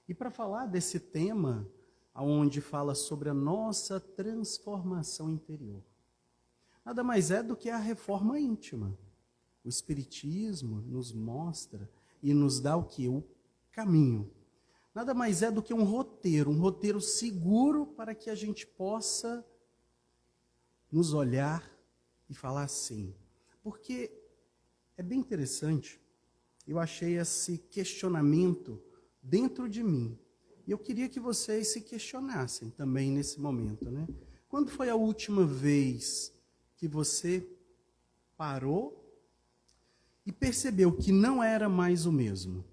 E para falar desse tema, onde fala sobre a nossa transformação interior, nada mais é do que a reforma íntima. O Espiritismo nos mostra e nos dá o que? O caminho. Nada mais é do que um roteiro seguro para que a gente possa nos olhar e falar assim. Porque é bem interessante, eu achei esse questionamento dentro de mim. E eu queria que vocês se questionassem também nesse momento, né? Quando foi a última vez que você parou e percebeu que não era mais o mesmo?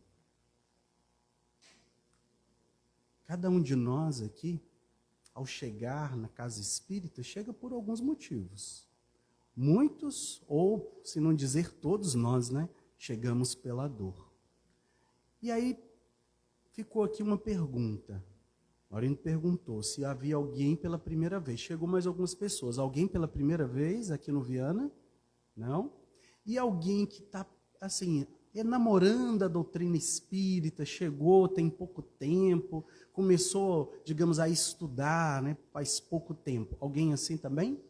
Cada um de nós aqui, ao chegar na casa espírita, chega por alguns motivos. Muitos, ou se não dizer todos nós, né, chegamos pela dor. E aí ficou aqui uma pergunta. Laurindo perguntou se havia alguém pela primeira vez. Chegou mais algumas pessoas. Alguém pela primeira vez aqui no Viana? Não? E alguém que está, assim, enamorando a doutrina espírita, chegou, tem pouco tempo, começou, digamos, a estudar, né, faz pouco tempo. Alguém assim também?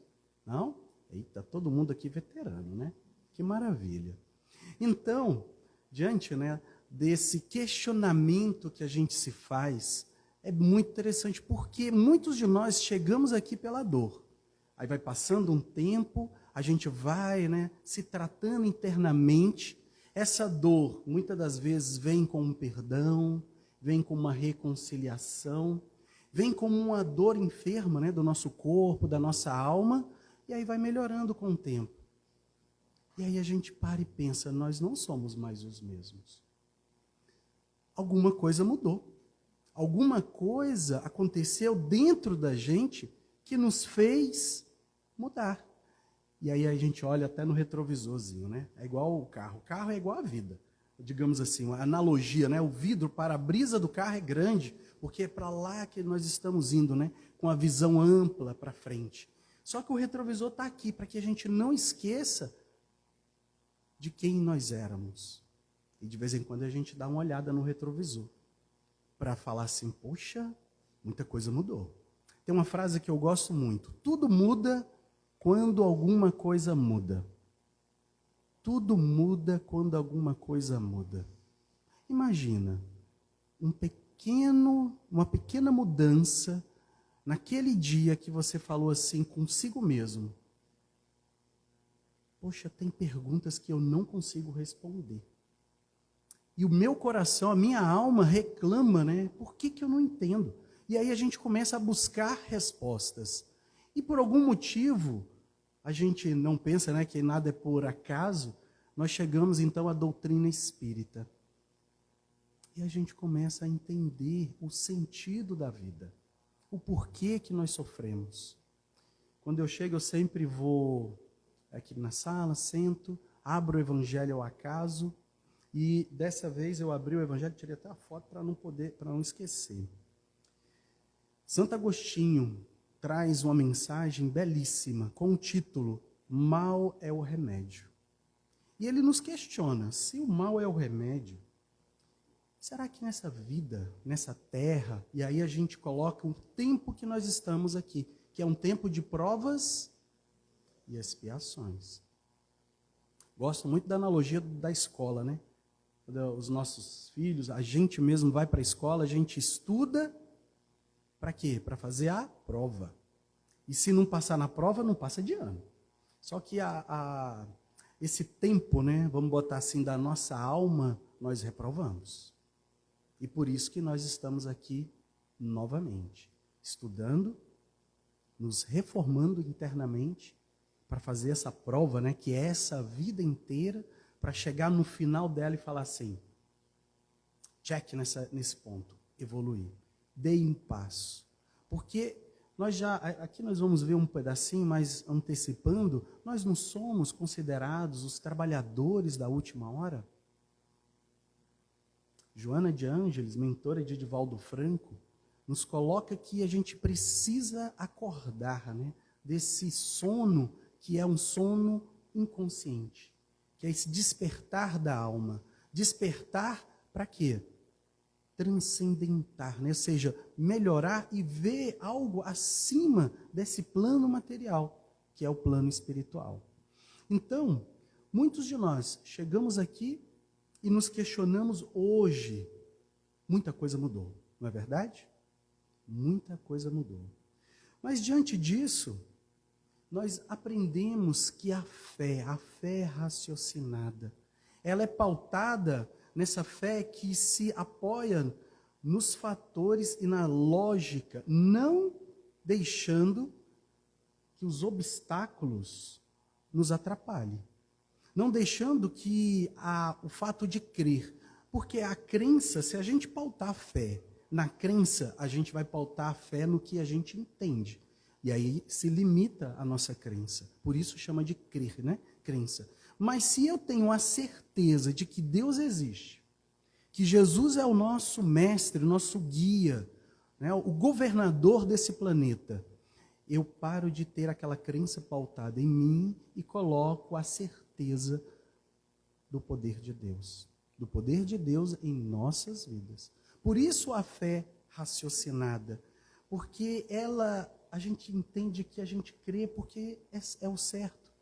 Não? Eita, todo mundo aqui veterano, né? Que maravilha. Então, diante, né, desse questionamento que a gente se faz, é muito interessante, porque muitos de nós chegamos aqui pela dor. Aí vai passando um tempo, a gente vai, né, se tratando internamente. Essa dor, muitas das vezes, vem com um perdão, vem com uma reconciliação, vem como uma dor enferma, né, do nosso corpo, da nossa alma, e aí vai melhorando com o tempo. E aí a gente para e pensa, nós não somos mais os mesmos. Alguma coisa mudou. Alguma coisa aconteceu dentro da gente que nos fez mudar. E aí a gente olha até no retrovisorzinho, né? É igual o carro. O carro é igual a vida. Digamos assim, uma analogia, né? O vidro para a brisa do carro é grande, porque é para lá que nós estamos indo, né? Com a visão ampla para frente. Só que o retrovisor está aqui para que a gente não esqueça de quem nós éramos. E de vez em quando a gente dá uma olhada no retrovisor para falar assim, poxa, muita coisa mudou. Tem uma frase que eu gosto muito. Tudo muda quando alguma coisa muda. Tudo muda quando alguma coisa muda. Imagina, uma pequena mudança naquele dia que você falou assim consigo mesmo. Poxa, tem perguntas que eu não consigo responder. E o meu coração, a minha alma reclama, né? Por que eu não entendo? E aí a gente começa a buscar respostas. E por algum motivo, a gente não pensa, né, que nada é por acaso, nós chegamos então à doutrina espírita. E a gente começa a entender o sentido da vida. O porquê que nós sofremos. Quando eu chego, eu sempre vou aqui na sala, sento, abro o evangelho ao acaso, e dessa vez eu abri o evangelho, tirei até a foto para não esquecer. Santo Agostinho traz uma mensagem belíssima, com o título, Mal é o Remédio. E ele nos questiona, se o mal é o remédio, será que nessa vida, nessa terra, e aí a gente coloca o tempo que nós estamos aqui, que é um tempo de provas e expiações. Gosto muito da analogia da escola, né? Os nossos filhos, a gente mesmo vai para a escola, a gente estuda, para quê? Para fazer a prova. E se não passar na prova, não passa de ano. Só que esse tempo, né, vamos botar assim, da nossa alma, nós reprovamos. E por isso que nós estamos aqui novamente, estudando, nos reformando internamente, para fazer essa prova, né, que é essa vida inteira, para chegar no final dela e falar assim, check nesse ponto, evoluir, dei um passo. Porque aqui nós vamos ver um pedacinho, mas antecipando, nós não somos considerados os trabalhadores da última hora? Joana de Ângeles, mentora de Edivaldo Franco, nos coloca que a gente precisa acordar, né, desse sono que é um sono inconsciente, que é esse despertar da alma. Despertar para quê? transcendentar, né? Ou seja, melhorar e ver algo acima desse plano material, que é o plano espiritual. Então, muitos de nós chegamos aqui e nos questionamos hoje. Muita coisa mudou, não é verdade? Muita coisa mudou. Mas diante disso, nós aprendemos que a fé raciocinada, ela é pautada nessa fé que se apoia nos fatores e na lógica, não deixando que os obstáculos nos atrapalhem. Não deixando que o fato de crer, porque a crença, se a gente pautar a fé na crença, a gente vai pautar a fé no que a gente entende. E aí se limita a nossa crença. Por isso chama de crer, né? Crença. Mas se eu tenho a certeza de que Deus existe, que Jesus é o nosso mestre, o nosso guia, né? O governador desse planeta, eu paro de ter aquela crença pautada em mim e coloco a certeza do poder de Deus. Do poder de Deus em nossas vidas. Por isso a fé raciocinada, porque a gente entende que a gente crê porque é o certo.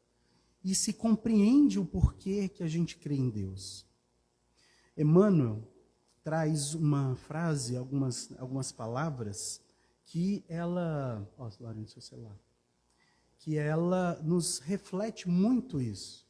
E se compreende o porquê que a gente crê em Deus. Emmanuel traz uma frase, algumas palavras, que ela... Laurinho, seu celular. Que ela nos reflete muito isso.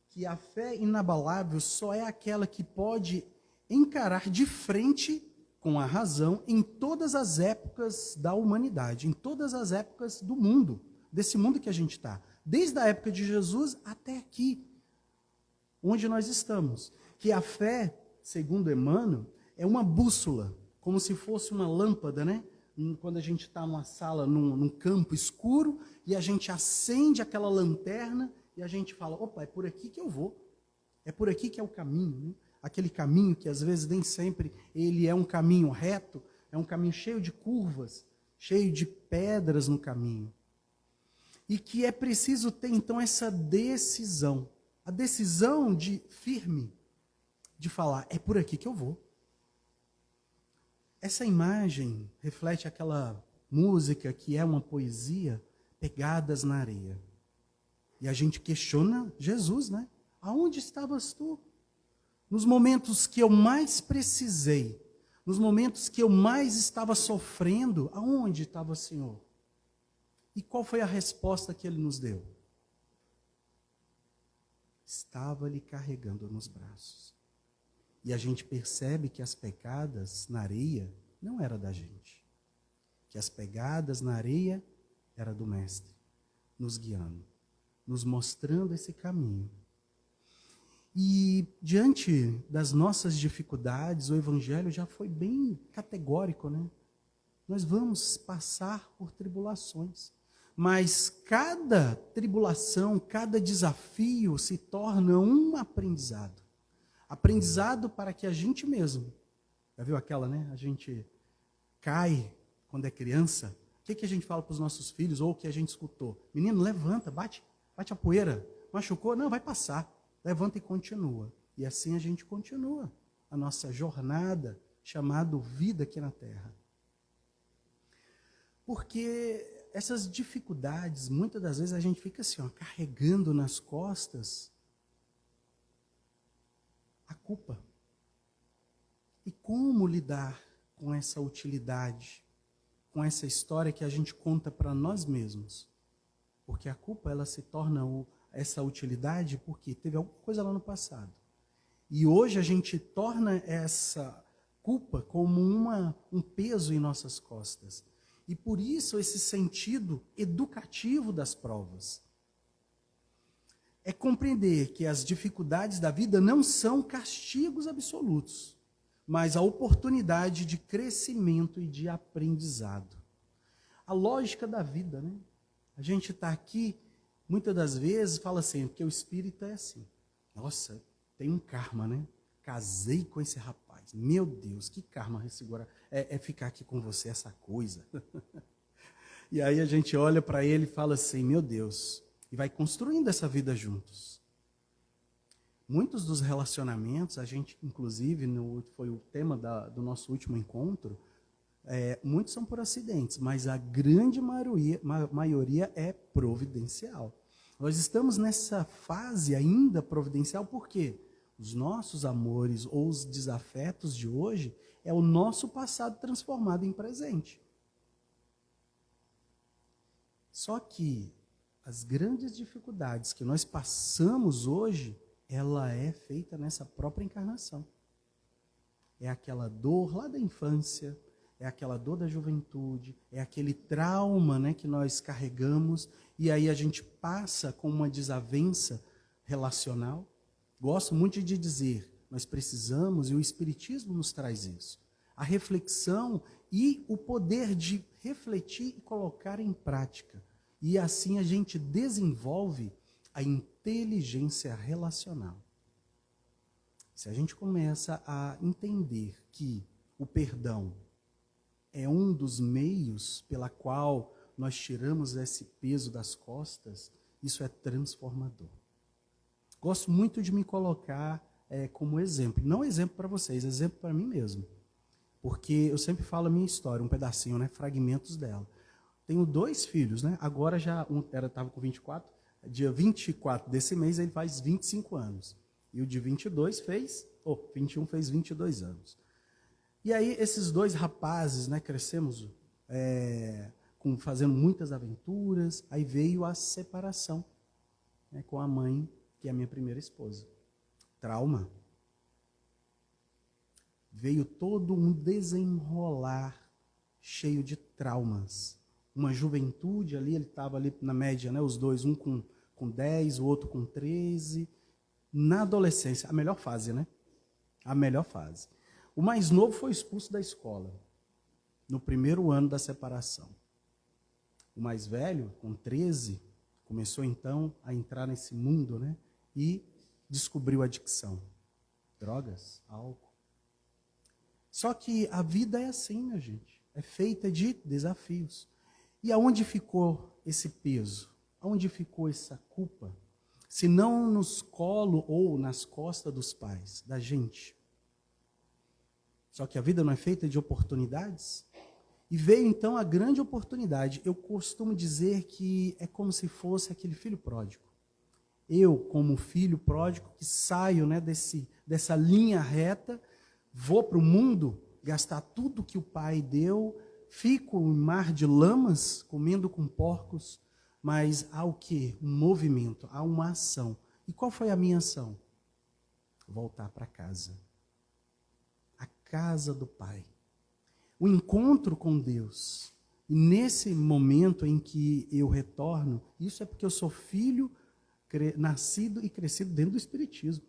Que a fé inabalável só é aquela que pode encarar de frente com a razão em todas as épocas da humanidade, em todas as épocas do mundo, desse mundo que a gente está. Desde a época de Jesus até aqui, onde nós estamos. Que a fé, segundo Emmanuel, é uma bússola, como se fosse uma lâmpada, né? Quando a gente está numa sala, num campo escuro, e a gente acende aquela lanterna, e a gente fala, opa, é por aqui que eu vou. É por aqui que é o caminho, né? Aquele caminho que às vezes nem sempre ele é um caminho reto, é um caminho cheio de curvas, cheio de pedras no caminho. E que é preciso ter então essa decisão, a decisão firme, de falar, é por aqui que eu vou. Essa imagem reflete aquela música que é uma poesia, Pegadas na Areia. E a gente questiona Jesus, né? Aonde estavas tu? Nos momentos que eu mais precisei, nos momentos que eu mais estava sofrendo, aonde estava o Senhor? E qual foi a resposta que Ele nos deu? Estava lhe carregando nos braços. E a gente percebe que as pegadas na areia não era da gente. Que as pegadas na areia era do Mestre, nos guiando, nos mostrando esse caminho. E diante das nossas dificuldades, o Evangelho já foi bem categórico, né? Nós vamos passar por tribulações. Mas cada tribulação, cada desafio se torna um aprendizado. Aprendizado para que a gente mesmo, já viu aquela, né? A gente cai quando é criança. O que a gente fala para os nossos filhos, ou o que a gente escutou? Menino, levanta, bate a poeira. Machucou? Não, vai passar. Levanta e continua. E assim a gente continua a nossa jornada, chamada vida aqui na Terra. Porque essas dificuldades, muitas das vezes a gente fica assim, ó, carregando nas costas a culpa. E como lidar com essa utilidade, com essa história que a gente conta para nós mesmos? Porque a culpa, ela se torna essa utilidade porque teve alguma coisa lá no passado. E hoje a gente torna essa culpa como um peso em nossas costas. E por isso esse sentido educativo das provas. É compreender que as dificuldades da vida não são castigos absolutos, mas a oportunidade de crescimento e de aprendizado. A lógica da vida, né? A gente está aqui, muitas das vezes, fala assim, porque o espírito é assim. Nossa, tem um karma, né? Casei com esse rapaz. Meu Deus, que karma é ficar aqui com você, essa coisa. E aí a gente olha para ele e fala assim, meu Deus, e vai construindo essa vida juntos. Muitos dos relacionamentos, a gente, inclusive, foi o tema do nosso último encontro, muitos são por acidentes, mas a grande maioria é providencial. Nós estamos nessa fase ainda providencial, por quê? Os nossos amores ou os desafetos de hoje é o nosso passado transformado em presente. Só que as grandes dificuldades que nós passamos hoje, ela é feita nessa própria encarnação. É aquela dor lá da infância, é aquela dor da juventude, é aquele trauma, né, que nós carregamos, e aí a gente passa com uma desavença relacional. Gosto muito de dizer, nós precisamos, e o Espiritismo nos traz isso, a reflexão e o poder de refletir e colocar em prática. E assim a gente desenvolve a inteligência relacional. Se a gente começa a entender que o perdão é um dos meios pela qual nós tiramos esse peso das costas, isso é transformador. Gosto muito de me colocar como exemplo. Não exemplo para vocês, exemplo para mim mesmo. Porque eu sempre falo a minha história, um pedacinho, né, fragmentos dela. Tenho 2 filhos, né? Agora já, estava com 24, dia 24 desse mês ele faz 25 anos. E o de 21 fez 22 anos. E aí esses 2 rapazes, né, crescemos fazendo muitas aventuras, aí veio a separação, né, com a mãe, que é a minha primeira esposa. Trauma. Veio todo um desenrolar cheio de traumas. Uma juventude ali, ele estava ali na média, né, os 2, um com 10, o outro com 13. Na adolescência, a melhor fase, né? A melhor fase. O mais novo foi expulso da escola, no primeiro ano da separação. O mais velho, com 13, começou então a entrar nesse mundo, né? E descobriu a adicção. Drogas, álcool. Só que a vida é assim, minha gente. É feita de desafios. E aonde ficou esse peso? Aonde ficou essa culpa? Se não nos colo ou nas costas dos pais, da gente. Só que a vida não é feita de oportunidades? E veio então a grande oportunidade. Eu costumo dizer que é como se fosse aquele filho pródigo. Eu, como filho pródigo, que saio, né, dessa linha reta, vou para o mundo gastar tudo que o pai deu, fico em mar de lamas, comendo com porcos, mas há o quê? Um movimento, há uma ação. E qual foi a minha ação? Voltar para casa. A casa do Pai. O encontro com Deus. E nesse momento em que eu retorno, isso é porque eu sou filho, nascido e crescido dentro do Espiritismo.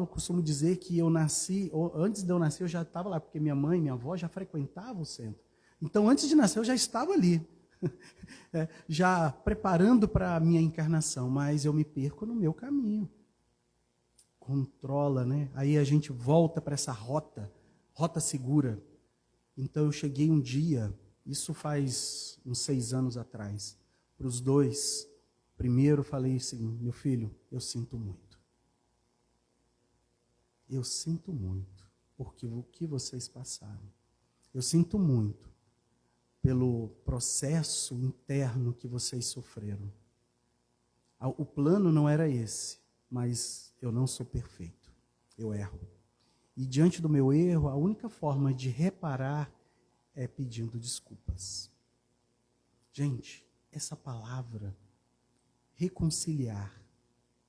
Costumo dizer que eu nasci, antes de eu nascer eu já estava lá, porque minha mãe e minha avó já frequentavam o centro. Então, antes de nascer eu já estava ali, já preparando para a minha encarnação, mas eu me perco no meu caminho. Controla, né? Aí a gente volta para essa rota segura. Então eu cheguei um dia, isso faz uns 6 anos atrás, para os 2. Primeiro falei assim, meu filho, eu sinto muito. Eu sinto muito porque o que vocês passaram. Eu sinto muito pelo processo interno que vocês sofreram. O plano não era esse, mas eu não sou perfeito. Eu erro. E diante do meu erro, a única forma de reparar é pedindo desculpas. Gente, essa palavra, reconciliar,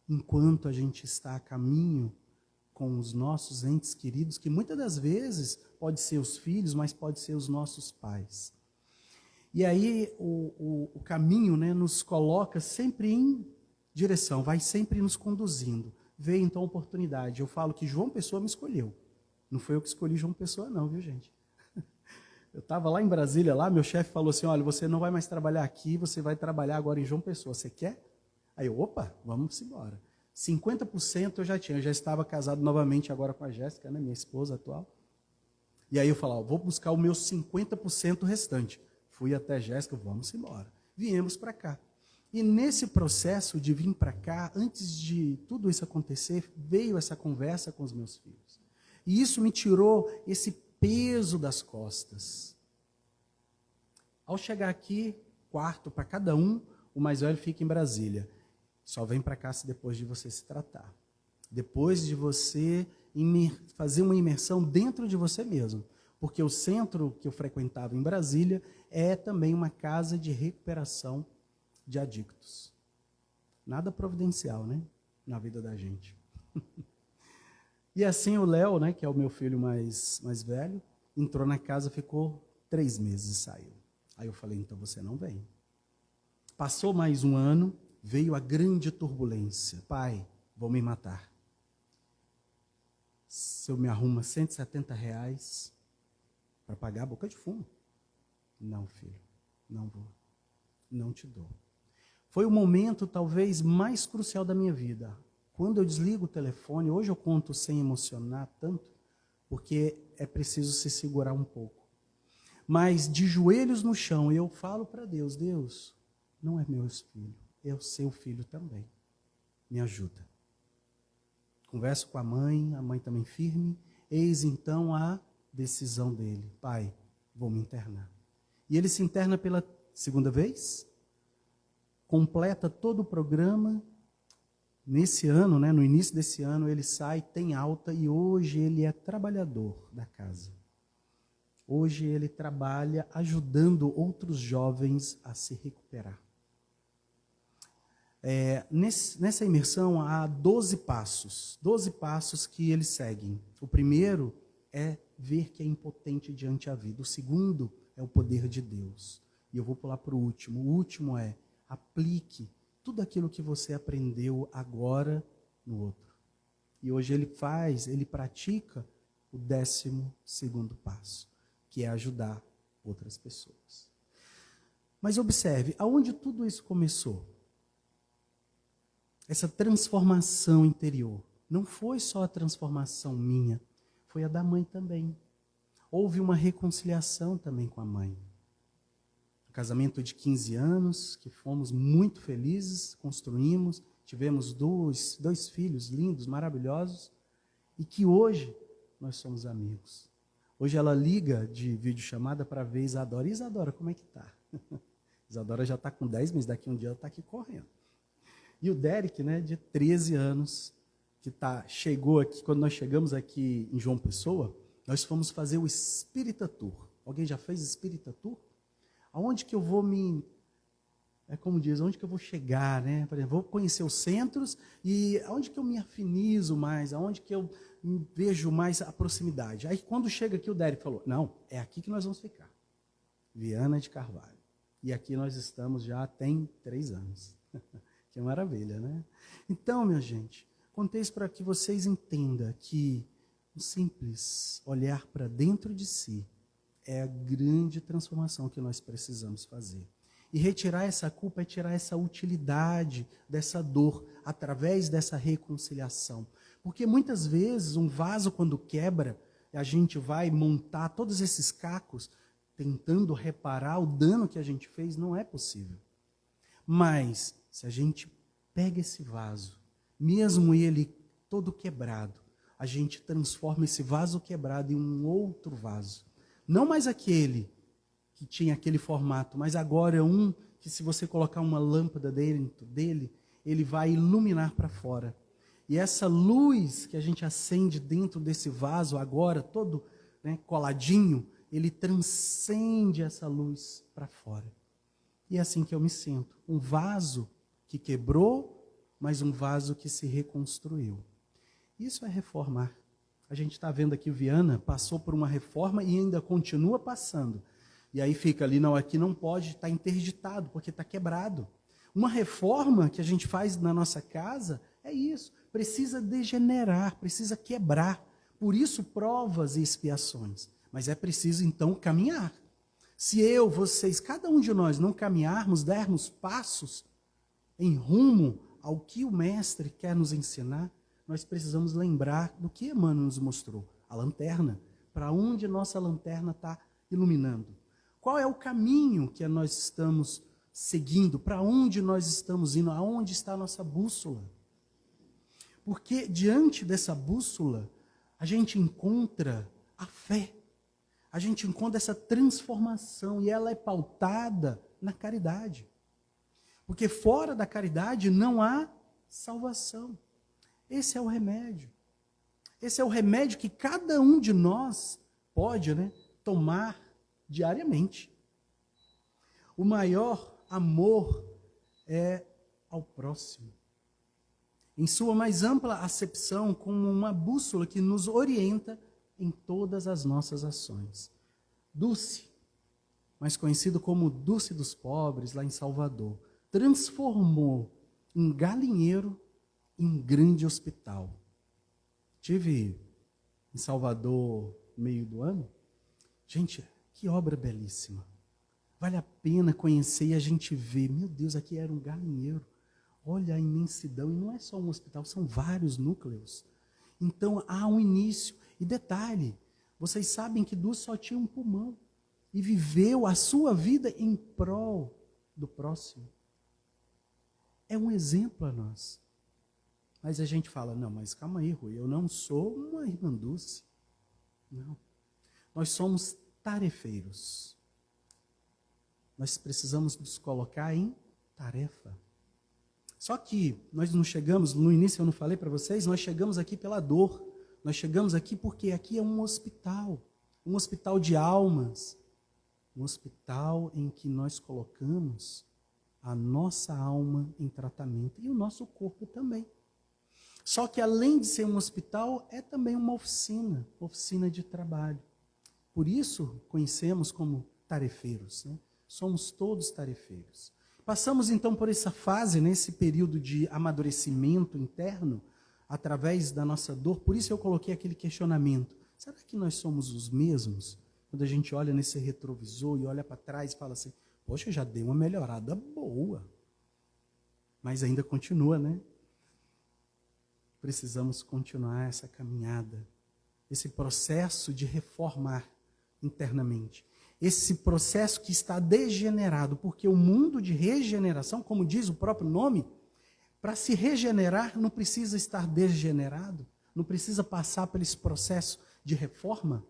enquanto a gente está a caminho com os nossos entes queridos, que muitas das vezes pode ser os filhos, mas pode ser os nossos pais. E aí o caminho, né, nos coloca sempre em direção, vai sempre nos conduzindo. Veio então a oportunidade. Eu falo que João Pessoa me escolheu. Não foi eu que escolhi João Pessoa não, viu, gente? Eu estava lá em Brasília, lá, meu chefe falou assim, olha, você não vai mais trabalhar aqui, você vai trabalhar agora em João Pessoa, você quer? Aí eu, opa, vamos embora. 50% eu já estava casado novamente agora com a Jéssica, né, minha esposa atual. E aí eu falava, vou buscar o meu 50% restante. Fui até Jéssica, vamos embora. Viemos para cá. E nesse processo de vir para cá, antes de tudo isso acontecer, veio essa conversa com os meus filhos. E isso me tirou esse peso das costas. Ao chegar aqui, quarto para cada um, o mais velho fica em Brasília. Só vem para cá depois de você se tratar. Depois de você fazer uma imersão dentro de você mesmo. Porque o centro que eu frequentava em Brasília é também uma casa de recuperação de adictos. Nada providencial, né? Na vida da gente. E assim o Léo, né, que é o meu filho mais velho, entrou na casa, ficou 3 meses e saiu. Aí eu falei, então você não vem. Passou mais um ano, veio a grande turbulência. Pai, vou me matar. Se eu me arrumo R$170 para pagar a boca de fumo. Não, filho, não vou. Não te dou. Foi o momento talvez mais crucial da minha vida. Quando eu desligo o telefone, hoje eu conto sem emocionar tanto, porque é preciso se segurar um pouco. Mas de joelhos no chão, eu falo para Deus, Deus, não é meu filho, é seu filho também. Me ajuda. Converso com a mãe também firme, eis então a decisão dele. Pai, vou me internar. E ele se interna pela segunda vez, completa todo o programa. Nesse ano, né, no início desse ano, ele sai, tem alta e hoje ele é trabalhador da casa. Hoje ele trabalha ajudando outros jovens a se recuperar. Nessa imersão há 12 passos que eles seguem. O primeiro é ver que é impotente diante da vida. O segundo é o poder de Deus. E eu vou pular para o último. O último é aplique tudo aquilo que você aprendeu agora no outro. E hoje ele pratica o 12º passo, que é ajudar outras pessoas. Mas observe, aonde tudo isso começou? Essa transformação interior. Não foi só a transformação minha, foi a da mãe também. Houve uma reconciliação também com a mãe. Um casamento de 15 anos, que fomos muito felizes, construímos, tivemos dois filhos lindos, maravilhosos, e que hoje nós somos amigos. Hoje ela liga de videochamada para ver Isadora. Isadora, como é que tá? Isadora já está com 10 meses, daqui um dia ela está aqui correndo. E o Derek, né, de 13 anos, que chegou aqui, quando nós chegamos aqui em João Pessoa, nós fomos fazer o Espírita Tour. Alguém já fez Espírita Tour? Aonde que eu vou onde que eu vou chegar, né? Por exemplo, vou conhecer os centros e aonde que eu me afinizo mais, aonde que eu vejo mais a proximidade. Aí quando chega aqui o Derek falou, não, é aqui que nós vamos ficar. Viana de Carvalho. E aqui nós estamos já tem 3 anos. Que maravilha, né? Então, minha gente, contei isso para que vocês entendam que o simples olhar para dentro de si é a grande transformação que nós precisamos fazer. E retirar essa culpa é tirar essa utilidade dessa dor através dessa reconciliação. Porque muitas vezes um vaso quando quebra, a gente vai montar todos esses cacos tentando reparar o dano que a gente fez, não é possível. Mas se a gente pega esse vaso, mesmo ele todo quebrado, a gente transforma esse vaso quebrado em um outro vaso. Não mais aquele que tinha aquele formato, mas agora é um que se você colocar uma lâmpada dentro dele, ele vai iluminar para fora. E essa luz que a gente acende dentro desse vaso agora, todo, né, coladinho, ele transcende essa luz para fora. E é assim que eu me sinto. Um vaso que quebrou, mas um vaso que se reconstruiu. Isso é reformar. A gente está vendo aqui o Viana passou por uma reforma e ainda continua passando. E aí fica ali, não, aqui não pode, está interditado, porque está quebrado. Uma reforma que a gente faz na nossa casa é isso. Precisa degenerar, precisa quebrar. Por isso, provas e expiações. Mas é preciso, então, caminhar. Se eu, vocês, cada um de nós não caminharmos, dermos passos em rumo ao que o Mestre quer nos ensinar, nós precisamos lembrar do que Emmanuel nos mostrou. A lanterna. Para onde nossa lanterna está iluminando? Qual é o caminho que nós estamos seguindo, para onde nós estamos indo, aonde está a nossa bússola. Porque diante dessa bússola, a gente encontra a fé, a gente encontra essa transformação e ela é pautada na caridade. Porque fora da caridade não há salvação. Esse é o remédio. Esse é o remédio que cada um de nós pode, tomar diariamente. O maior amor é ao próximo. Em sua mais ampla acepção, como uma bússola que nos orienta em todas as nossas ações. Dulce, mais conhecido como Dulce dos Pobres, lá em Salvador, transformou um galinheiro em um grande hospital. Tive em Salvador no meio do ano. Gente, que obra belíssima. Vale a pena conhecer e a gente ver. Meu Deus, aqui era um galinheiro. Olha a imensidão. E não é só um hospital, são vários núcleos. Então, há um início. E detalhe, vocês sabem que Dulce só tinha um pulmão. E viveu a sua vida em prol do próximo. É um exemplo a nós. Mas a gente fala, não, mas calma aí, Rui, eu não sou uma irmã Dulce. Não. Nós somos tarefeiros. Nós precisamos nos colocar em tarefa. Só que nós não chegamos, no início eu não falei para vocês, nós chegamos aqui pela dor. Nós chegamos aqui porque aqui é um hospital de almas, um hospital em que nós colocamos a nossa alma em tratamento e o nosso corpo também. Só que além de ser um hospital, é também uma oficina de trabalho. Por isso, conhecemos como tarefeiros, Somos todos tarefeiros. Passamos então por essa fase, nesse período de amadurecimento interno, através da nossa dor. Por isso eu coloquei aquele questionamento. Será que nós somos os mesmos? Quando a gente olha nesse retrovisor e olha para trás e fala assim, poxa, já dei uma melhorada boa. Mas ainda continua, Precisamos continuar essa caminhada, esse processo de reformar internamente. Esse processo que está degenerado, porque o mundo de regeneração, como diz o próprio nome, para se regenerar não precisa estar degenerado, não precisa passar por esse processo de reforma.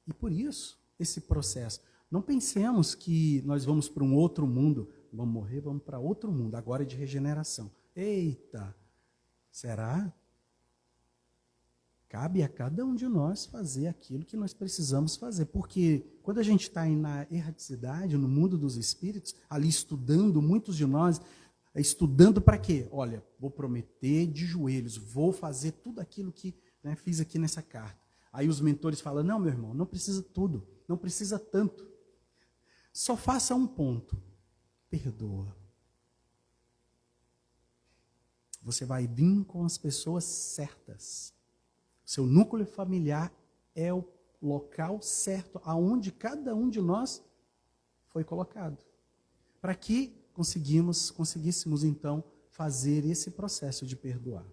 E por isso, esse processo. Não pensemos que nós vamos para um outro mundo, vamos morrer, vamos para outro mundo, agora de regeneração. Eita, será? Cabe a cada um de nós fazer aquilo que nós precisamos fazer, porque quando a gente está na erraticidade, no mundo dos espíritos, ali estudando, muitos de nós, estudando para quê? Olha, vou prometer de joelhos, vou fazer tudo aquilo que fiz aqui nessa carta. Aí os mentores falam, não, meu irmão, não precisa tudo, não precisa tanto. Só faça um ponto, perdoa. Você vai vir com as pessoas certas. Seu núcleo familiar é o local certo, aonde cada um de nós foi colocado. Para que conseguíssemos, então, fazer esse processo de perdoar.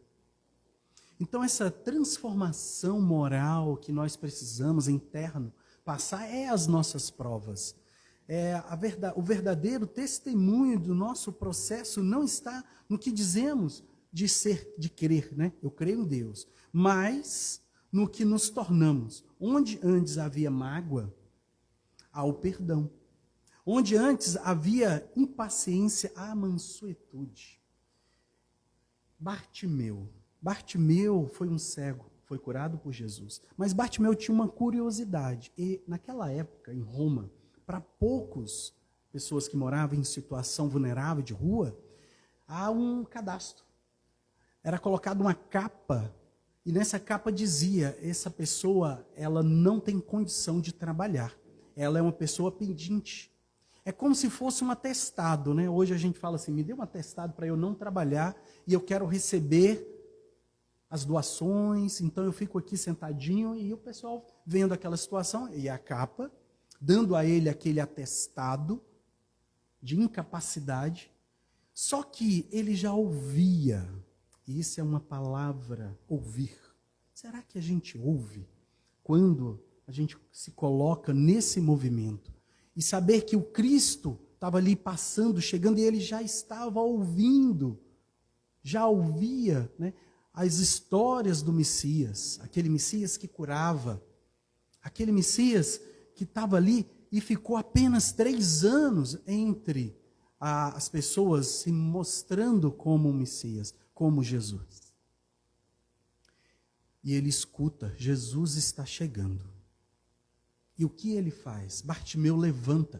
Então, essa transformação moral que nós precisamos, interno, passar é as nossas provas. O verdadeiro testemunho do nosso processo não está no que dizemos de crer, Eu creio em Deus. Mas no que nos tornamos. Onde antes havia mágoa, há o perdão. Onde antes havia impaciência, há mansuetude. Bartimeu foi um cego, foi curado por Jesus. Mas Bartimeu tinha uma curiosidade. E naquela época, em Roma, para poucas pessoas que moravam em situação vulnerável de rua, há um cadastro. Era colocada uma capa, e nessa capa dizia, essa pessoa, ela não tem condição de trabalhar. Ela é uma pessoa pendente. É como se fosse um atestado, Hoje a gente fala assim, me dê um atestado para eu não trabalhar, e eu quero receber as doações, então eu fico aqui sentadinho, e o pessoal vendo aquela situação, e a capa, dando a ele aquele atestado de incapacidade, só que ele já ouvia. E isso é uma palavra, ouvir. Será que a gente ouve quando a gente se coloca nesse movimento? E saber que o Cristo estava ali passando, chegando, e ele já estava ouvindo, já ouvia, né, as histórias do Messias, aquele Messias que curava, aquele Messias que estava ali e ficou apenas 3 anos entre as pessoas se mostrando como o Messias, como Jesus. E ele escuta, Jesus está chegando. E o que ele faz? Bartimeu levanta.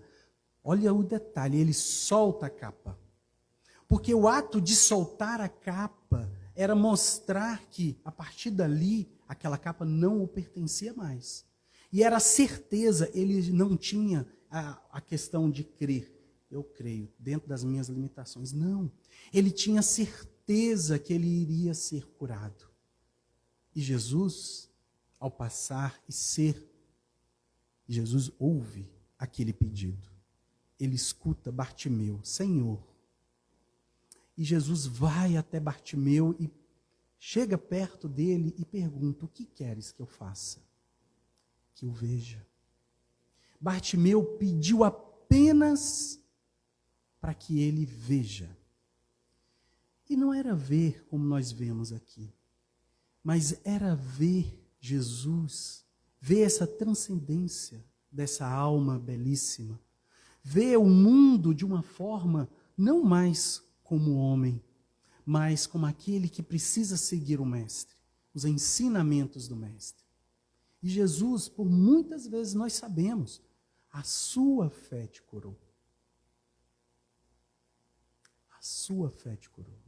Olha o detalhe, ele solta a capa. Porque o ato de soltar a capa era mostrar que, a partir dali, aquela capa não o pertencia mais. E era certeza, ele não tinha a questão de crer. Eu creio, dentro das minhas limitações. Não. Ele tinha certeza que ele iria ser curado. E Jesus, ao passar e ser, Jesus ouve aquele pedido. Ele escuta Bartimeu, Senhor. E Jesus vai até Bartimeu e chega perto dele e pergunta, o que queres que eu faça? Que eu veja. Bartimeu pediu apenas para que ele veja. E não era ver como nós vemos aqui, mas era ver Jesus, ver essa transcendência dessa alma belíssima, ver o mundo de uma forma não mais como homem, mas como aquele que precisa seguir o Mestre, os ensinamentos do Mestre. E Jesus, por muitas vezes nós sabemos, a sua fé te curou. A sua fé te curou.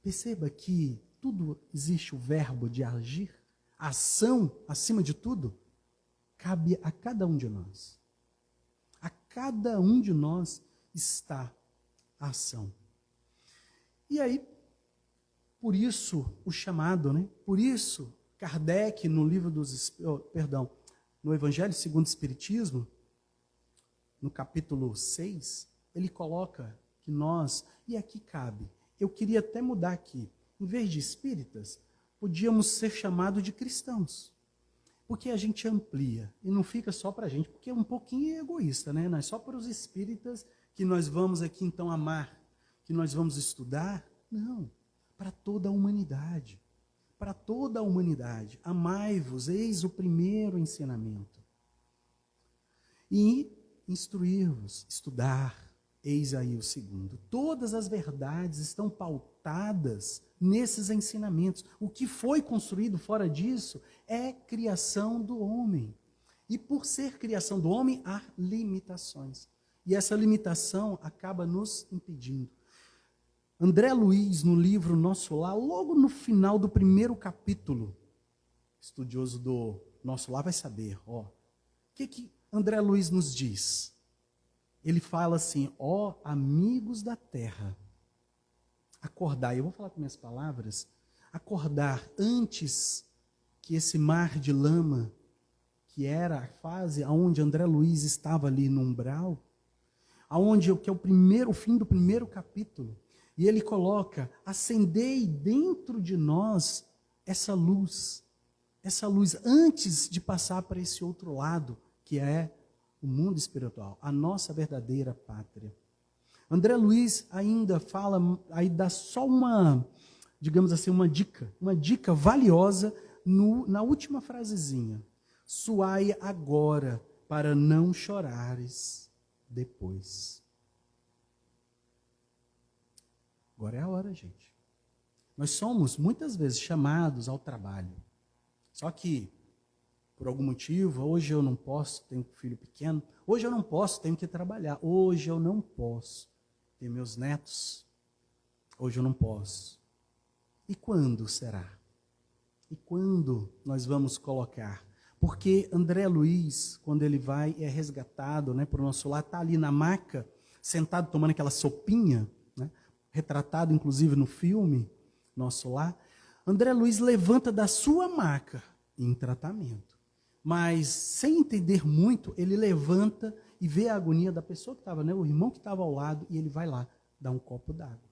Perceba que tudo existe o verbo de agir, a ação, acima de tudo, cabe a cada um de nós. A cada um de nós está a ação. E aí, por isso o chamado, né? Por isso Kardec no livro no Evangelho segundo o Espiritismo, no capítulo 6, ele coloca que nós, e aqui cabe, eu queria até mudar aqui, em vez de espíritas, podíamos ser chamados de cristãos. Porque a gente amplia, e não fica só para a gente, porque é um pouquinho egoísta, né? Não é só para os espíritas que nós vamos aqui então amar, que nós vamos estudar. Não, para toda a humanidade. Para toda a humanidade. Amai-vos, eis o primeiro ensinamento. E instruir-vos, estudar, eis aí o segundo. Todas as verdades estão pautadas nesses ensinamentos. O que foi construído fora disso é criação do homem. E por ser criação do homem, há limitações. E essa limitação acaba nos impedindo. André Luiz, no livro Nosso Lar, logo no final do primeiro capítulo, estudioso do Nosso Lar vai saber, o que André Luiz nos diz? Ele fala assim, amigos da terra, acordar, eu vou falar com minhas palavras, acordar antes que esse mar de lama, que era a fase onde André Luiz estava ali no umbral, que é o fim do primeiro capítulo, e ele coloca, acendei dentro de nós essa luz antes de passar para esse outro lado, que é o mundo espiritual, a nossa verdadeira pátria. André Luiz ainda fala, aí dá só digamos assim, uma dica valiosa na última frasezinha. Suai agora para não chorares depois. Agora é a hora, gente. Nós somos muitas vezes chamados ao trabalho. Só que, por algum motivo, hoje eu não posso, tenho um filho pequeno, hoje eu não posso, tenho que trabalhar. Hoje eu não posso ter meus netos. Hoje eu não posso. E quando será? E quando nós vamos colocar? Porque André Luiz, quando ele vai e é resgatado, né, para o nosso lar, está ali na maca, sentado tomando aquela sopinha, né, retratado inclusive no filme Nosso Lar, André Luiz levanta da sua maca em tratamento. Mas, sem entender muito, ele levanta e vê a agonia da pessoa que estava, né, o irmão que estava ao lado, e ele vai lá dar um copo d'água.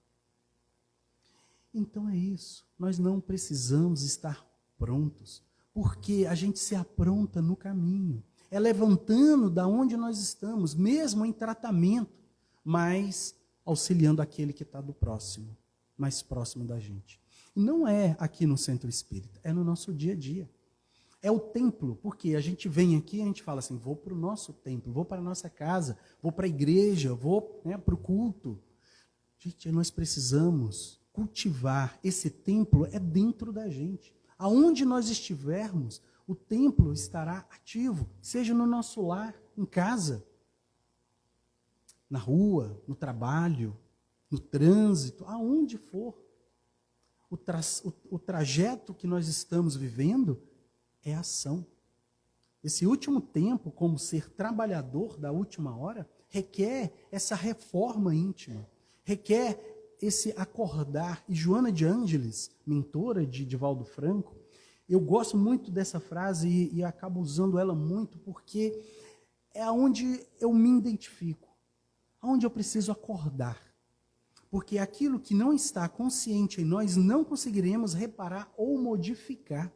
Então é isso, nós não precisamos estar prontos, porque a gente se apronta no caminho. é levantando da onde nós estamos, mesmo em tratamento, mas auxiliando aquele que está do próximo, mais próximo da gente. E não é aqui no Centro Espírita, é no nosso dia a dia. É o templo, porque a gente vem aqui e a gente fala assim, vou para o nosso templo, vou para a nossa casa, vou para a igreja, vou para o culto. Gente, nós precisamos cultivar esse templo, é dentro da gente. Aonde nós estivermos, o templo estará ativo, seja no nosso lar, em casa, na rua, no trabalho, no trânsito, aonde for. O trajeto que nós estamos vivendo é ação. Esse último tempo, como ser trabalhador da última hora, requer essa reforma íntima, requer esse acordar. E Joana de Ângeles, mentora de Divaldo Franco, eu gosto muito dessa frase e acabo usando ela muito porque é onde eu me identifico, onde eu preciso acordar. Porque aquilo que não está consciente em nós não conseguiremos reparar ou modificar.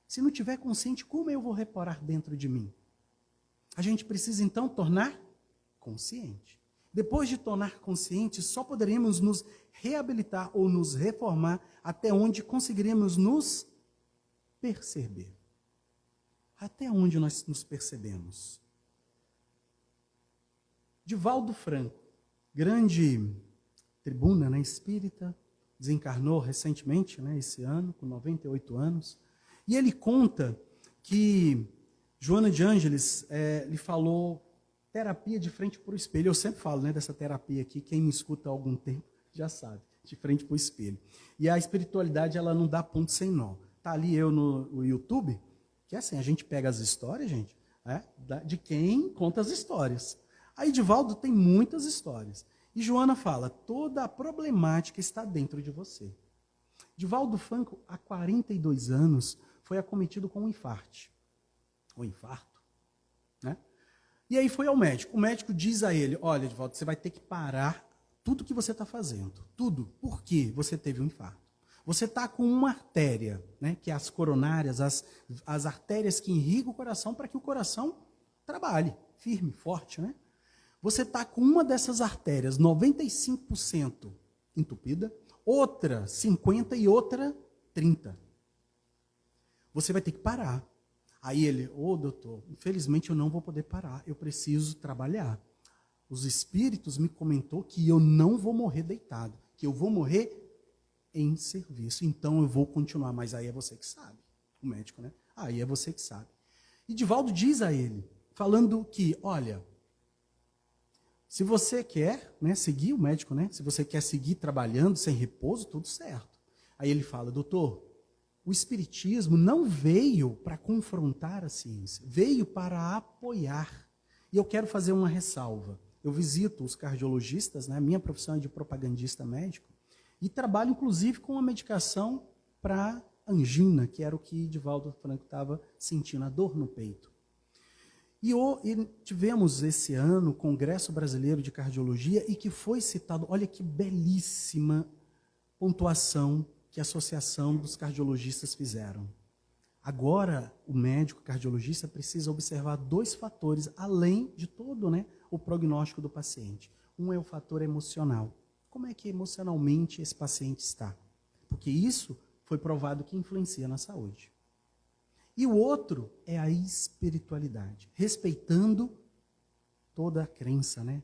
Se não tiver consciente, como eu vou reparar dentro de mim? A gente precisa então tornar consciente. Depois de tornar consciente, só poderemos nos reabilitar ou nos reformar até onde conseguiremos nos perceber. Até onde nós nos percebemos. Divaldo Franco, grande tribuna, né, espírita, desencarnou recentemente, né, esse ano, com 98 anos, e ele conta que Joana de Ângeles lhe falou terapia de frente para o espelho. Eu sempre falo, né, dessa terapia aqui, quem me escuta há algum tempo já sabe, de frente para o espelho. E a espiritualidade, ela não dá ponto sem nó. Está ali eu no YouTube, que é assim, a gente pega as histórias, gente, de quem conta as histórias. Aí Divaldo tem muitas histórias. E Joana fala, toda a problemática está dentro de você. Divaldo Franco, há 42 anos, foi acometido com um infarto. Um infarto, né? E aí foi ao médico. O médico diz a ele, olha, Divaldo, você vai ter que parar tudo que você está fazendo. Tudo. Por quê? Você teve um infarto. Você está com uma artéria, né, que é as coronárias, as artérias que irrigam o coração para que o coração trabalhe, firme, forte, né? Você está com uma dessas artérias 95% entupida, outra 50% e outra 30%. Você vai ter que parar. Aí ele, doutor, infelizmente eu não vou poder parar, eu preciso trabalhar. Os espíritos me comentou que eu não vou morrer deitado, que eu vou morrer em serviço. Então eu vou continuar, mas aí é você que sabe. O médico, né? Aí é você que sabe. E Divaldo diz a ele, falando que, olha, se você quer, né, seguir o médico, né? Se você quer seguir trabalhando sem repouso, tudo certo. Aí ele fala, doutor, o espiritismo não veio para confrontar a ciência, veio para apoiar. E eu quero fazer uma ressalva. Eu visito os cardiologistas, né? Minha profissão é de propagandista médico, e trabalho inclusive com a medicação para angina, que era o que Divaldo Franco estava sentindo, a dor no peito. E tivemos esse ano o Congresso Brasileiro de Cardiologia e que foi citado, olha que belíssima pontuação que a Associação dos Cardiologistas fizeram. Agora, o médico cardiologista precisa observar 2 fatores, além de todo, né, o prognóstico do paciente. Um é o fator emocional. Como é que emocionalmente esse paciente está? Porque isso foi provado que influencia na saúde. E o outro é a espiritualidade, respeitando toda a crença, né?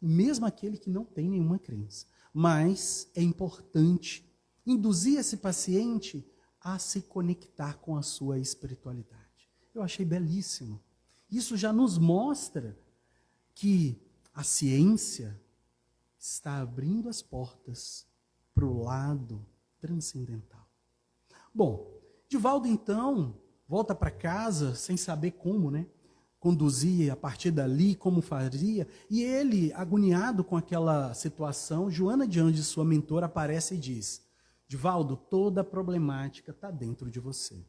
Mesmo aquele que não tem nenhuma crença. Mas é importante induzir esse paciente a se conectar com a sua espiritualidade. Eu achei belíssimo. Isso já nos mostra que a ciência está abrindo as portas para o lado transcendental. Bom, Divaldo, então, volta para casa sem saber como, né? Conduzir a partir dali, como faria. E ele, agoniado com aquela situação, Joana de Ângeles, sua mentora, aparece e diz, Divaldo, toda a problemática está dentro de você.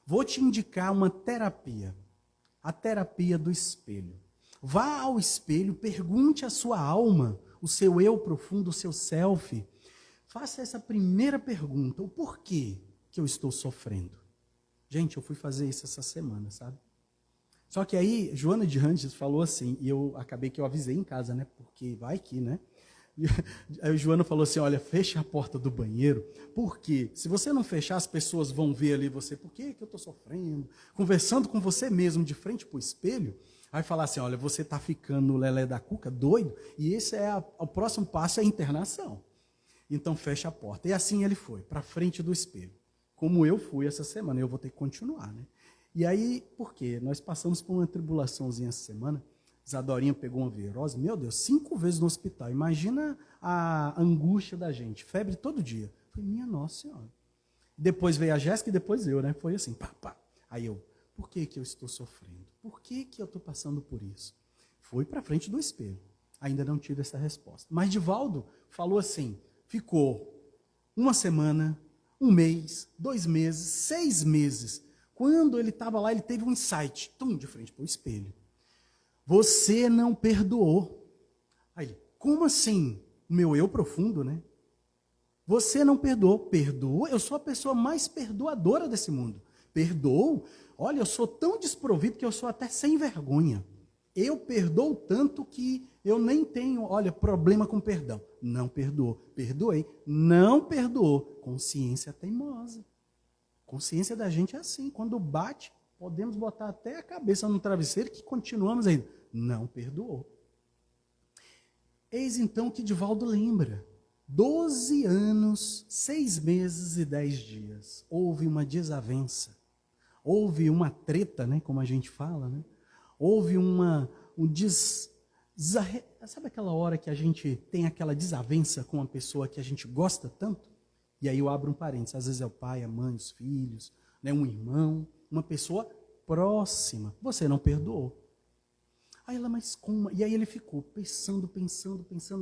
Vou te indicar uma terapia, a terapia do espelho. Vá ao espelho, pergunte à sua alma, o seu eu profundo, o seu self. Faça essa primeira pergunta, o porquê que eu estou sofrendo? Gente, eu fui fazer isso essa semana, sabe? Só que aí, Joana de Ângeles falou assim, e eu acabei que eu avisei em casa, né? Porque vai que, né? Aí o Joana falou assim, olha, fecha a porta do banheiro, porque se você não fechar, as pessoas vão ver ali você, por que eu estou sofrendo? Conversando com você mesmo, de frente para o espelho, aí falar assim, olha, você está ficando lelé da cuca, doido, e esse é o próximo passo é a internação. Então fecha a porta. E assim ele foi, para frente do espelho. Como eu fui essa semana, eu vou ter que continuar, né? E aí, por quê? Nós passamos por uma tribulaçãozinha essa semana. Isadorinha pegou uma virose, meu Deus, 5 vezes no hospital. Imagina a angústia da gente, febre todo dia. Eu falei, minha Nossa Senhora. Depois veio a Jéssica e depois eu, né? Foi assim, pá, pá. Aí eu, por que eu estou sofrendo? Por que eu estou passando por isso? Fui para frente do espelho. Ainda não tive essa resposta. Mas Divaldo falou assim, ficou 1 semana, 1 mês, 2 meses, 6 meses. Quando ele estava lá, ele teve um insight, de frente para o espelho. Você não perdoou. Aí ele, como assim? O meu eu profundo, né? Você não perdoou. Perdoa? Eu sou a pessoa mais perdoadora desse mundo. Perdoou? Olha, eu sou tão desprovido que eu sou até sem vergonha. Eu perdoo tanto que eu nem tenho, olha, problema com perdão. Não perdoou. Perdoei. Não perdoou. Consciência teimosa. Consciência da gente é assim. Quando bate, podemos botar até a cabeça no travesseiro que continuamos ainda. Não perdoou. Eis então que Divaldo lembra. 12 anos, 6 meses e 10 dias. Houve uma desavença. Houve uma treta, né, como a gente fala, né? Houve sabe aquela hora que a gente tem aquela desavença com uma pessoa que a gente gosta tanto? E aí eu abro um parênteses, às vezes é o pai, a mãe, os filhos, né, um irmão, uma pessoa próxima. Você não perdoou. Aí ela, mas como? E aí ele ficou pensando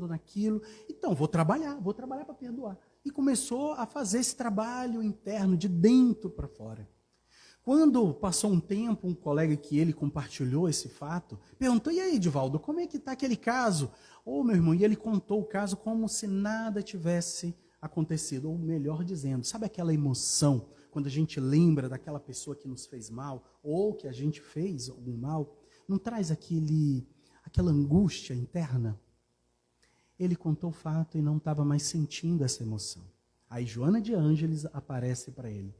naquilo. Então, vou trabalhar para perdoar. E começou a fazer esse trabalho interno, de dentro para fora. Quando passou um tempo, um colega que ele compartilhou esse fato, perguntou, e aí, Divaldo, como é que está aquele caso? Meu irmão, e ele contou o caso como se nada tivesse acontecido, ou melhor dizendo, sabe aquela emoção, quando a gente lembra daquela pessoa que nos fez mal, ou que a gente fez algum mal, não traz aquela angústia interna? Ele contou o fato e não estava mais sentindo essa emoção. Aí Joana de Ângeles aparece para ele.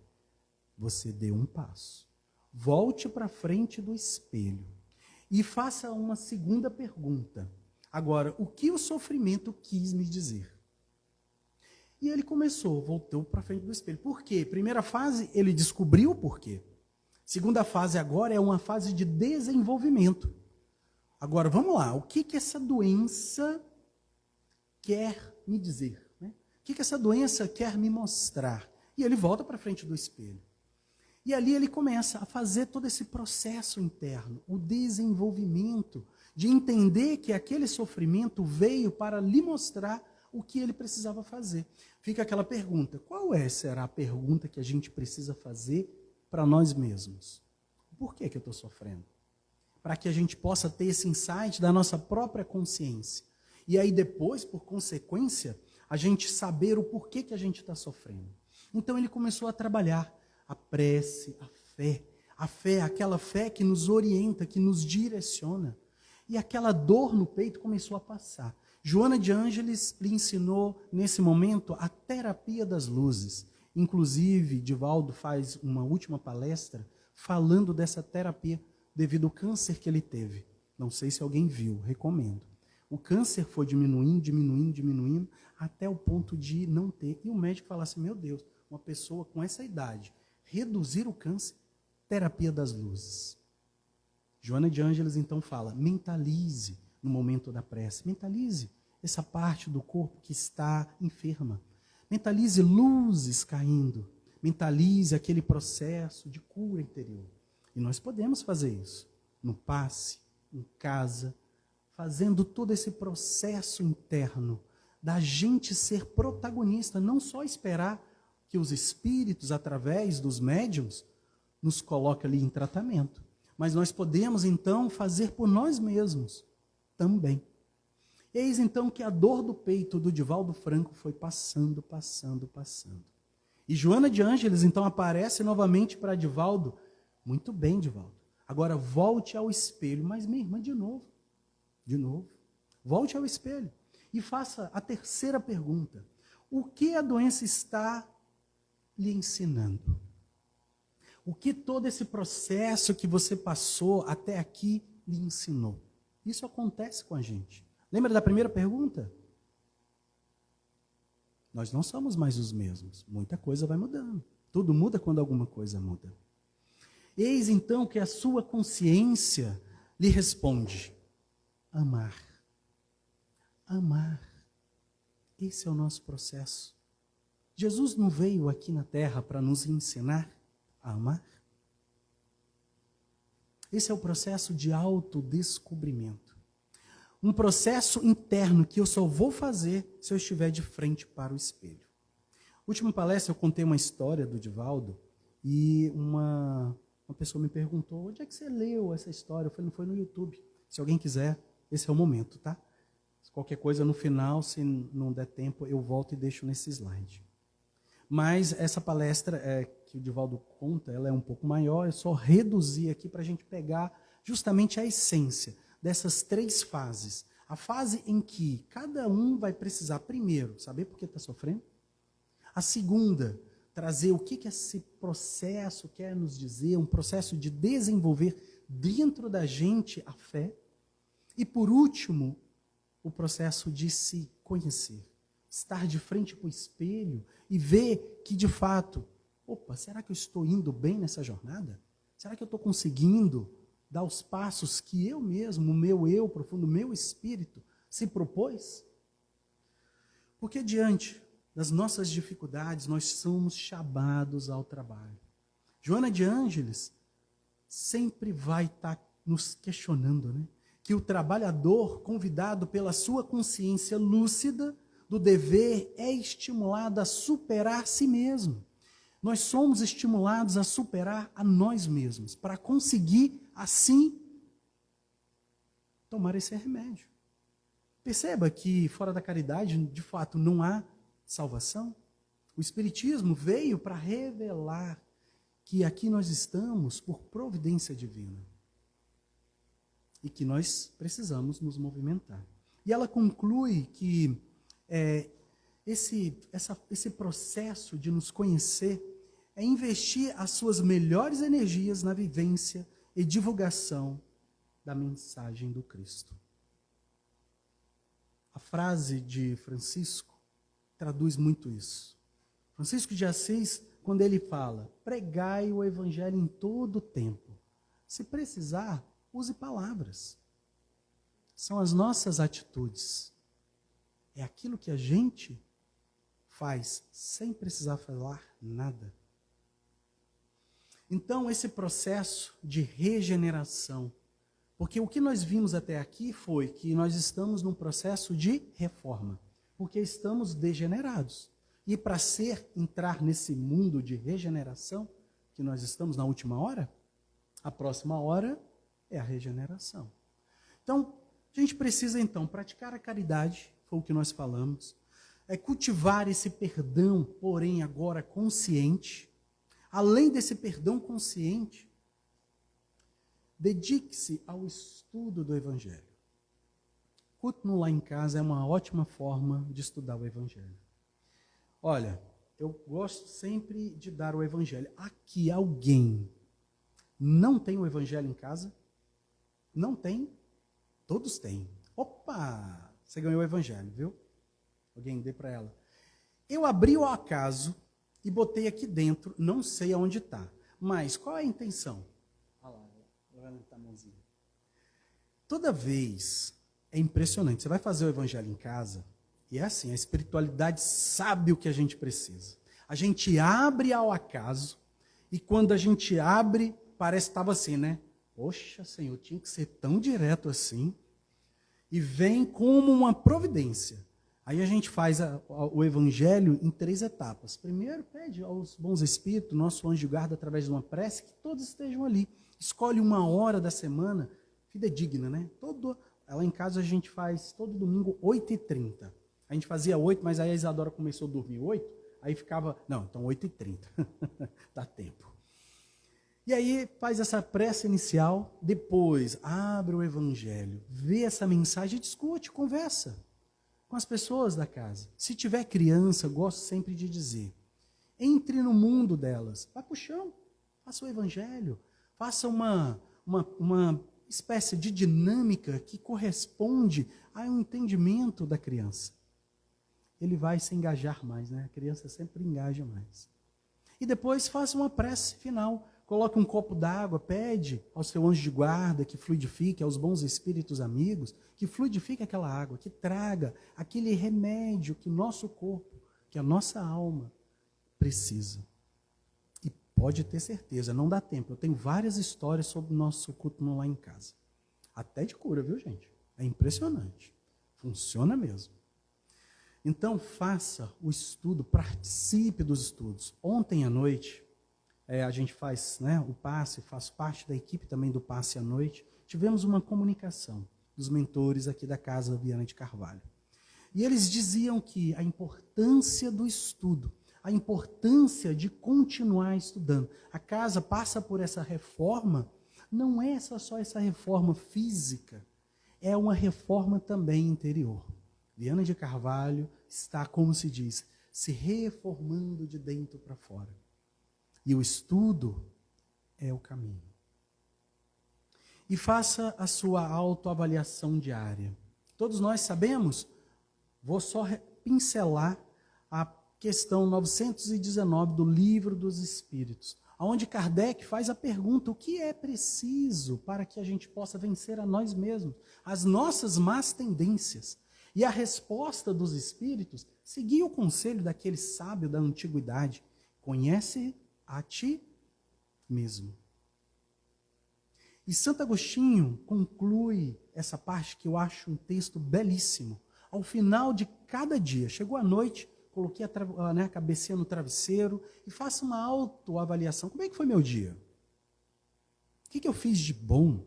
Você deu um passo. Volte para frente do espelho e faça uma segunda pergunta. Agora, o que o sofrimento quis me dizer? E ele voltou para frente do espelho. Por quê? Primeira fase, ele descobriu o porquê. Segunda fase agora é uma fase de desenvolvimento. Agora, vamos lá. O que essa doença quer me dizer? Né? O que essa doença quer me mostrar? E ele volta para frente do espelho. E ali ele começa a fazer todo esse processo interno, o desenvolvimento, de entender que aquele sofrimento veio para lhe mostrar o que ele precisava fazer. Fica aquela pergunta, será a pergunta que a gente precisa fazer para nós mesmos? Por que eu estou sofrendo? Para que a gente possa ter esse insight da nossa própria consciência. E aí depois, por consequência, a gente saber o porquê que a gente está sofrendo. Então ele começou a trabalhar a prece, a fé, aquela fé que nos orienta, que nos direciona. E aquela dor no peito começou a passar. Joana de Ângeles lhe ensinou, nesse momento, a terapia das luzes. Inclusive, Divaldo faz uma última palestra falando dessa terapia devido ao câncer que ele teve. Não sei se alguém viu, recomendo. O câncer foi diminuindo, até o ponto de não ter. E o médico fala assim, meu Deus, uma pessoa com essa idade, reduzir o câncer, terapia das luzes. Joana de Ângeles então fala, mentalize no momento da prece, mentalize essa parte do corpo que está enferma, mentalize luzes caindo, mentalize aquele processo de cura interior. E nós podemos fazer isso, no passe, em casa, fazendo todo esse processo interno, da gente ser protagonista, não só esperar que os espíritos, através dos médiuns, nos coloquem ali em tratamento. Mas nós podemos, então, fazer por nós mesmos também. Eis, então, que a dor do peito do Divaldo Franco foi passando. E Joana de Ângeles, então, aparece novamente para Divaldo. Muito bem, Divaldo. Agora volte ao espelho. Mas minha irmã, de novo. Volte ao espelho e faça a terceira pergunta. O que a doença está lhe ensinando? O que todo esse processo que você passou até aqui lhe ensinou? Isso acontece com a gente. Lembra da primeira pergunta? Nós não somos mais os mesmos. Muita coisa vai mudando. Tudo muda quando alguma coisa muda. Eis então que a sua consciência lhe responde: amar. Amar. Esse é o nosso processo. Jesus não veio aqui na terra para nos ensinar a amar? Esse é o processo de autodescobrimento. Um processo interno que eu só vou fazer se eu estiver de frente para o espelho. Última palestra eu contei uma história do Divaldo e uma pessoa me perguntou: onde é que você leu essa história? Eu falei: não foi no YouTube. Se alguém quiser, esse é o momento, tá? Qualquer coisa no final, se não der tempo, eu volto e deixo nesse slide. Mas essa palestra que o Divaldo conta, ela é um pouco maior, eu só reduzi aqui para a gente pegar justamente a essência dessas 3 fases. A fase em que cada um vai precisar, primeiro, saber por que está sofrendo. A segunda, trazer o que esse processo quer nos dizer, um processo de desenvolver dentro da gente a fé. E por último, o processo de se conhecer. Estar de frente para o espelho e ver que, de fato, será que eu estou indo bem nessa jornada? Será que eu estou conseguindo dar os passos que eu mesmo, o meu eu profundo, o meu espírito, se propôs? Porque diante das nossas dificuldades, nós somos chamados ao trabalho. Joana de Ângeles sempre vai estar nos questionando, né? Que o trabalhador, convidado pela sua consciência lúcida do dever, é estimulado a superar si mesmo. Nós somos estimulados a superar a nós mesmos, para conseguir, assim, tomar esse remédio. Perceba que fora da caridade, de fato, não há salvação. O Espiritismo veio para revelar que aqui nós estamos por providência divina. E que nós precisamos nos movimentar. E ela conclui que esse processo de nos conhecer é investir as suas melhores energias na vivência e divulgação da mensagem do Cristo. A frase de Francisco traduz muito isso. Francisco de Assis, quando ele fala: pregai o evangelho em todo o tempo. Se precisar, use palavras. São as nossas atitudes. É aquilo que a gente faz sem precisar falar nada. Então, esse processo de regeneração, porque o que nós vimos até aqui foi que nós estamos num processo de reforma, porque estamos degenerados. E para entrar nesse mundo de regeneração, que nós estamos na última hora, a próxima hora é a regeneração. Então, a gente precisa então praticar a caridade, foi o que nós falamos, cultivar esse perdão, porém agora consciente. Além desse perdão consciente, dedique-se ao estudo do Evangelho. Culto no Lá em Casa é uma ótima forma de estudar o Evangelho. Olha, eu gosto sempre de dar o Evangelho. Aqui alguém não tem o Evangelho em casa? Não tem? Todos têm. Opa! Você ganhou o Evangelho, viu? Alguém dê para ela. Eu abri o acaso e botei aqui dentro, não sei aonde está. Mas qual é a intenção? Olha lá, ela vai levantar a mãozinha. Toda vez, é impressionante, você vai fazer o Evangelho em casa, e é assim, a espiritualidade sabe o que a gente precisa. A gente abre ao acaso, e quando a gente abre, parece que estava assim, né? Poxa, Senhor, tinha que ser tão direto assim. E vem como uma providência. Aí a gente faz o Evangelho em 3 etapas. Primeiro, pede aos bons espíritos, nosso anjo de guarda, através de uma prece, que todos estejam ali. Escolhe uma hora da semana, fidedigna, né? Lá em casa a gente faz todo domingo 8h30. A gente fazia 8, mas aí a Isadora começou a dormir 8, aí ficava, não, então 8h30. Dá tempo. E aí faz essa prece inicial, depois abre o evangelho, vê essa mensagem, discute, conversa com as pessoas da casa. Se tiver criança, eu gosto sempre de dizer, entre no mundo delas, vá para o chão, faça o evangelho, faça uma espécie de dinâmica que corresponde ao entendimento da criança. Ele vai se engajar mais, né? A criança sempre engaja mais. E depois faça uma prece final, coloque um copo d'água, pede ao seu anjo de guarda que fluidifique, aos bons espíritos amigos, que fluidifique aquela água, que traga aquele remédio que o nosso corpo, que a nossa alma precisa. E pode ter certeza, não dá tempo. Eu tenho várias histórias sobre o nosso culto lá em casa. Até de cura, viu, gente? É impressionante. Funciona mesmo. Então, faça o estudo, participe dos estudos. Ontem à noite, a gente faz o passe, faço parte da equipe também do passe à noite. Tivemos uma comunicação dos mentores aqui da Casa Viana de Carvalho. E eles diziam que a importância do estudo, a importância de continuar estudando. A casa passa por essa reforma, não é só essa reforma física, é uma reforma também interior. Viana de Carvalho está, como se diz, se reformando de dentro para fora. E o estudo é o caminho. E faça a sua autoavaliação diária. Todos nós sabemos, vou só pincelar a questão 919 do Livro dos Espíritos, onde Kardec faz a pergunta, o que é preciso para que a gente possa vencer a nós mesmos, as nossas más tendências? E a resposta dos Espíritos seguia o conselho daquele sábio da antiguidade, conhece a ti mesmo. E Santo Agostinho conclui essa parte que eu acho um texto belíssimo. Ao final de cada dia, chegou a noite, coloquei a cabecinha no travesseiro e faça uma autoavaliação. Como é que foi meu dia? O que eu fiz de bom?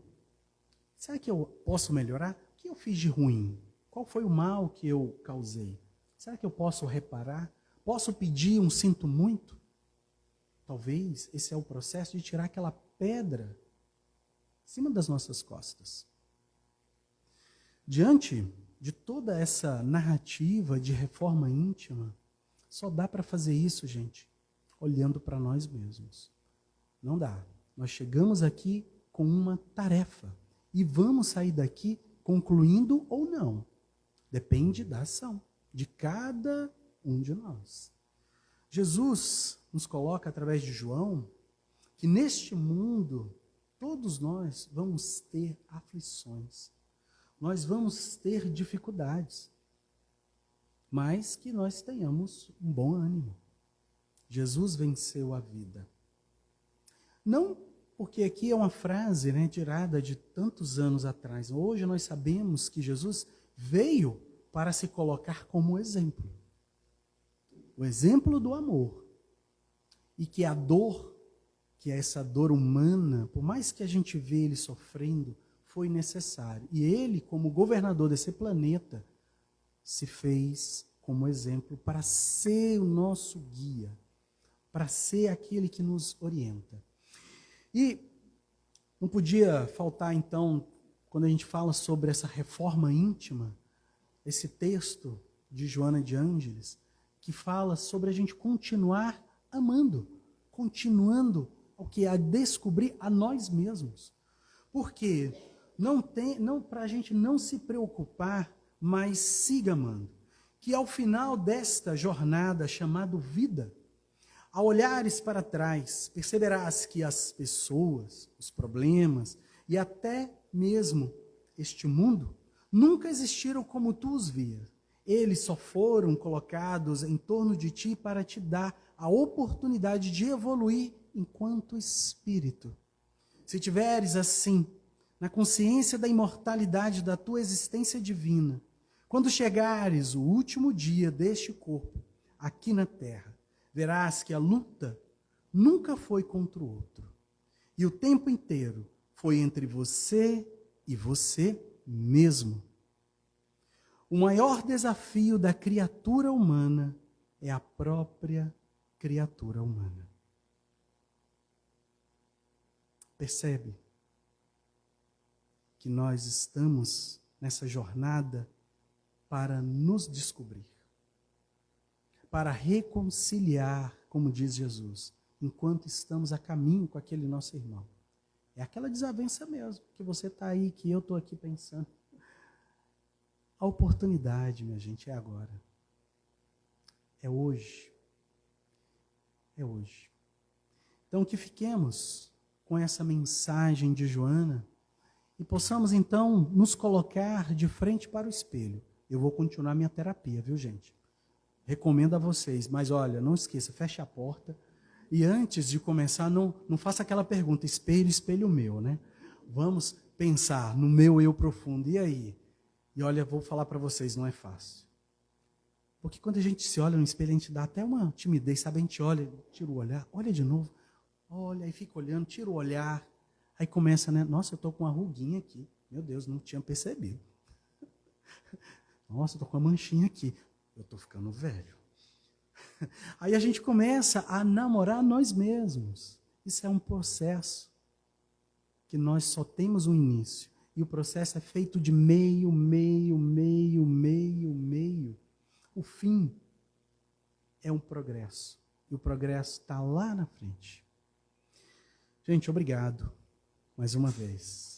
Será que eu posso melhorar? O que eu fiz de ruim? Qual foi o mal que eu causei? Será que eu posso reparar? Posso pedir um sinto muito? Talvez esse é o processo de tirar aquela pedra em cima das nossas costas. Diante de toda essa narrativa de reforma íntima, só dá para fazer isso, gente, olhando para nós mesmos. Não dá. Nós chegamos aqui com uma tarefa e vamos sair daqui concluindo ou não. Depende da ação de cada um de nós. Jesus nos coloca através de João que neste mundo todos nós vamos ter aflições. Nós vamos ter dificuldades, mas que nós tenhamos um bom ânimo. Jesus venceu a vida. Não porque aqui é uma frase tirada de tantos anos atrás. Hoje nós sabemos que Jesus veio para se colocar como exemplo. O exemplo do amor. E que a dor, que é essa dor humana, por mais que a gente vê ele sofrendo, foi necessário. E ele, como governador desse planeta, se fez como exemplo para ser o nosso guia, para ser aquele que nos orienta. E não podia faltar, então, quando a gente fala sobre essa reforma íntima, esse texto de Joana de Ângeles, que fala sobre a gente continuar amando, continuando o que é a descobrir a nós mesmos. Porque não para a gente não se preocupar, mas siga amando. Que ao final desta jornada chamada vida, ao olhares para trás, perceberás que as pessoas, os problemas e até mesmo este mundo nunca existiram como tu os vias. Eles só foram colocados em torno de ti para te dar a oportunidade de evoluir enquanto espírito. Se tiveres assim, na consciência da imortalidade da tua existência divina, quando chegares o último dia deste corpo, aqui na terra, verás que a luta nunca foi contra o outro. E o tempo inteiro foi entre você e você mesmo. O maior desafio da criatura humana é a própria criatura humana. Percebe que nós estamos nessa jornada para nos descobrir, para reconciliar, como diz Jesus, enquanto estamos a caminho com aquele nosso irmão. É aquela desavença mesmo, que você está aí, que eu estou aqui pensando. A oportunidade, minha gente, é agora. É hoje. É hoje. Então, que fiquemos com essa mensagem de Joana e possamos, então, nos colocar de frente para o espelho. Eu vou continuar minha terapia, viu, gente? Recomendo a vocês, mas olha, não esqueça, feche a porta. E antes de começar, não faça aquela pergunta, espelho, espelho meu, né? Vamos pensar no meu eu profundo. E aí? E olha, vou falar para vocês, não é fácil. Porque quando a gente se olha no espelho, a gente dá até uma timidez, sabe? A gente olha, tira o olhar, olha de novo. Olha, aí fica olhando, tira o olhar. Aí começa, né? Nossa, eu estou com uma ruguinha aqui. Meu Deus, não tinha percebido. Nossa, eu estou com uma manchinha aqui. Eu estou ficando velho. Aí a gente começa a namorar nós mesmos. Isso é um processo que nós só temos um início. E o processo é feito de meio. O fim é um progresso. E o progresso está lá na frente. Gente, obrigado mais uma vez.